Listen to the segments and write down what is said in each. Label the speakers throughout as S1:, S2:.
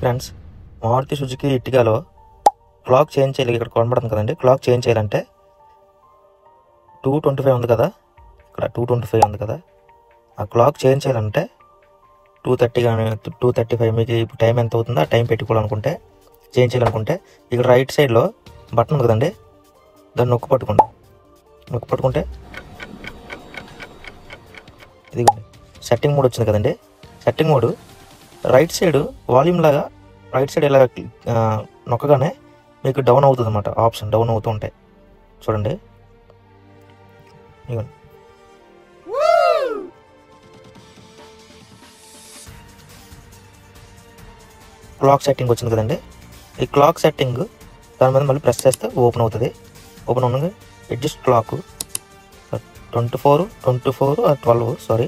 S1: Friends, Maruti Suzuki ఇట్టిగాలో clock change చేయాలి. ఇక్కడ కనబడుతుంది కదండి, క్లాక్ చేంజ్ చేయాలంటే 225 ఉంది కదా, ఇక్కడ 225 ఉంది కదా, ఆ క్లాక్ చేంజ్ చేయాలంటే 230 కానీ 235 మీకు ఇప్పుడు టైం ఎంత అవుతుందో ఆ టైం పెట్టుకోవాలనుకుంటే, చేంజ్ చేయాలనుకుంటే ఇక్కడ రైట్ సైడ్లో బటన్ ఉంది కదండి, దాన్ని నొక్కు పట్టుకుంటే ఇదిగోండి సెట్టింగ్ మోడ్ వచ్చింది కదండి. Setting mode right side volume లాగా రైట్ సైడ్ ఇలా నొక్కగానే మీకు డౌన్ అవుతుంది అన్నమాట. ఆప్షన్ డౌన్ అవుతూ ఉంటాయి చూడండి. ఇదిగోండి క్లాక్ సెట్టింగ్ వచ్చింది కదండి. ఈ క్లాక్ సెట్టింగ్ దాని మీద మళ్ళీ ప్రెస్ చేస్తే ఓపెన్ అవుతుంది. ఓపెన్ ఉండగా adjust clock 24 12 sorry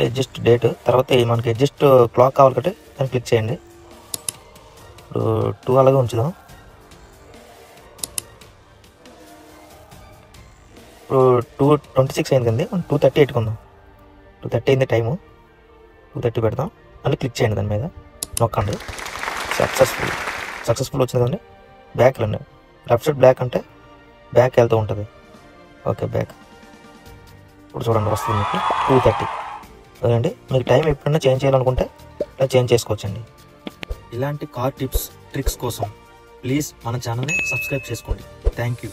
S1: adjust date, తర్వాత మనకి అడ్జస్ట్ క్లాక్ కావాలి కాబట్టి దాన్ని క్లిక్ చేయండి. ఇప్పుడు 2 అలాగే ఉంచుదాం. ఇప్పుడు 2:26 అయింది కండి, 2:30 పెట్టుకుందాం. 2:30 అయింది టైము, 2:30 పెడదాం. మళ్ళీ క్లిక్ చేయండి, దాని మీద నొక్కండి. సక్సెస్ఫుల్ వచ్చింది కదండి. బ్యాక్ వెళ్ళండి. లెఫ్ట్ సైడ్ బ్యాక్ అంటే బ్యాక్ వెళ్తూ ఉంటుంది. Okay back. ఇప్పుడు చూడండి వస్తుంది మీకు 2:30. అదండి, మీకు టైం ఎప్పుడైనా చేంజ్ చేయాలనుకుంటే ఇలా చేంజ్ చేసుకోవచ్చండి. ఇలాంటి కార్ టిప్స్ ట్రిక్స్ కోసం ప్లీజ్ మన ఛానల్ని సబ్స్క్రైబ్ చేసుకోండి. Thank you.